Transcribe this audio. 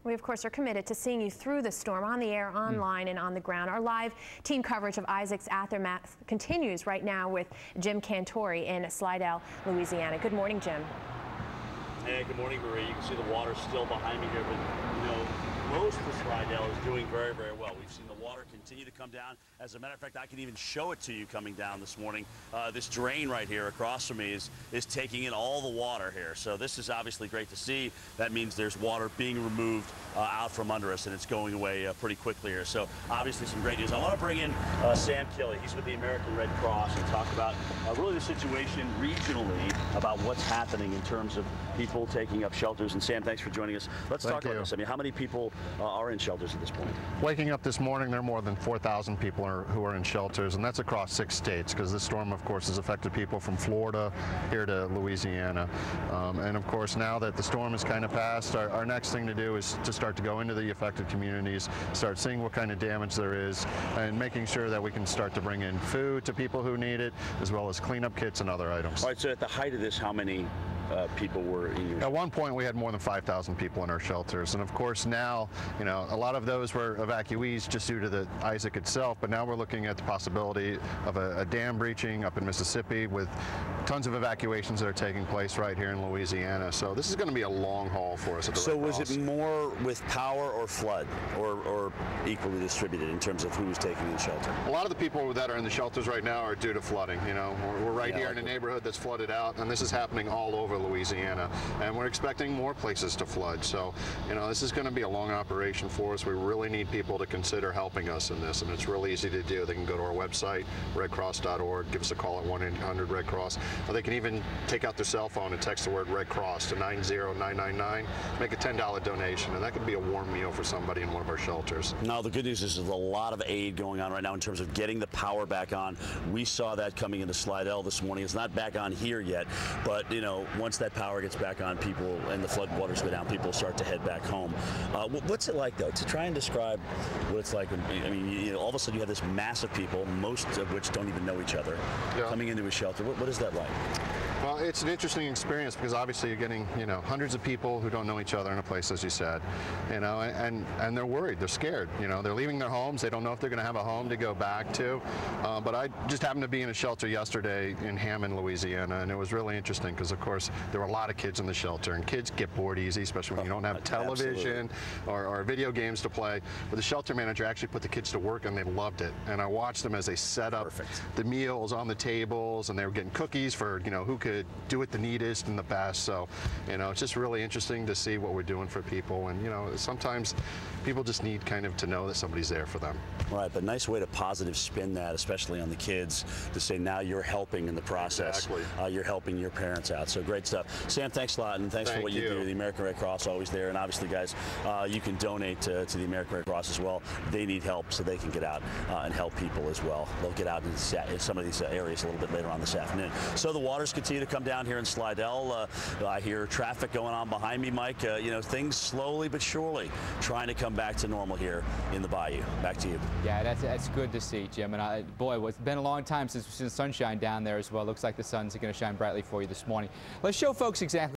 We, of course, are committed to seeing you through the storm on the air, online, and on the ground. Our live team coverage of Isaac's aftermath continues right now with Jim Cantore in Slidell, Louisiana. Good morning, Jim. Hey, good morning, Marie. You can see the water still behind me here, but you know, most of Slidell is doing very, very well. We've seen the water continue to come down. As a matter of fact, I can even show it to you coming down this morning. This drain right here across from me is taking in all the water here. So this is obviously great to see. That means there's water being removed out from under us, and it's going away pretty quickly here. So obviously some great news. I want to bring in Sam Kille. He's with the American Red Cross, and talk about really the situation regionally about what's happening in terms of people taking up shelters. And Sam, thanks for joining us. Let's talk about this. I mean, how many people are in shelters at this point? Waking up this morning, there are more than 4,000 people who are in shelters, and that's across 6 states, because this storm, of course, has affected people from Florida here to Louisiana. And of course, now that the storm is kind of passed, our next thing to do is to start to go into the affected communities, start seeing what kind of damage there is, and making sure that we can start to bring in food to people who need it, as well as cleanup kits and other items. All right, so at the height of this, how many people were in your... At one point, we had more than 5,000 people in our shelters, and of course now, you know, a lot of those were evacuees just due to the Isaac itself, but now we're looking at the possibility of a dam breaching up in Mississippi, with tons of evacuations that are taking place right here in Louisiana. So this is going to be a long haul for us at the Red Cross. So was it more with power or flood, or equally distributed in terms of who's taking in shelter? A lot of the people that are in the shelters right now are due to flooding. You know, we're right here in a neighborhood that's flooded out, and this is happening all over Louisiana, and we're expecting more places to flood. So, you know, this is going to be a long operation for us. We really need people to consider helping us in this, and it's really easy to do. They can go to our website, redcross.org, give us a call at 1-800-RED-CROSS, or they can even take out their cell phone and text the word Red Cross to 90999, make a $10 donation, and that could be a warm meal for somebody in one of our shelters. Now, the good news is there's a lot of aid going on right now in terms of getting the power back on. We saw that coming into Slidell this morning. It's not back on here yet, but, you know, once that power gets back on, people and the floodwaters go down, people start to head back home. What's it like, though, to try and describe what it's like? I mean, you know, all of a sudden you have this mass of people, most of which don't even know each other, coming into a shelter. What is that like? Well, it's an interesting experience, because obviously you're getting, you know, hundreds of people who don't know each other in a place, as you said, you know, and they're worried, they're scared, you know, they're leaving their homes, they don't know if they're going to have a home to go back to. But I just happened to be in a shelter yesterday in Hammond, Louisiana, and it was really interesting because, of course, there were a lot of kids in the shelter, and kids get bored easy, especially when you don't have television or video games to play. But the shelter manager actually put the kids to work, and they loved it. And I watched them as they set up the meals on the tables, and they were getting cookies for, you know, who could do it the neatest and the best. So, you know, it's just really interesting to see what we're doing for people. And, you know, sometimes people just need kind of to know that somebody's there for them. Right, but nice way to positive spin that, especially on the kids, to say now you're helping in the process. Exactly. You're helping your parents out. So great stuff. Sam, thanks a lot, and thanks for what you do. The American Red Cross always there, and obviously, guys, you can donate to the American Red Cross as well. They need help, so they can get out and help people as well. They'll get out in some of these areas a little bit later on this afternoon. So the waters continue to come down here in Slidell. I hear traffic going on behind me, Mike. You know, things slowly but surely trying to come back to normal here in the bayou. Back to you. Yeah, that's good to see, Jim. And boy, it's been a long time since we've seen the sunshine down there as well. Looks like the sun's going to shine brightly for you this morning. Let's show folks exactly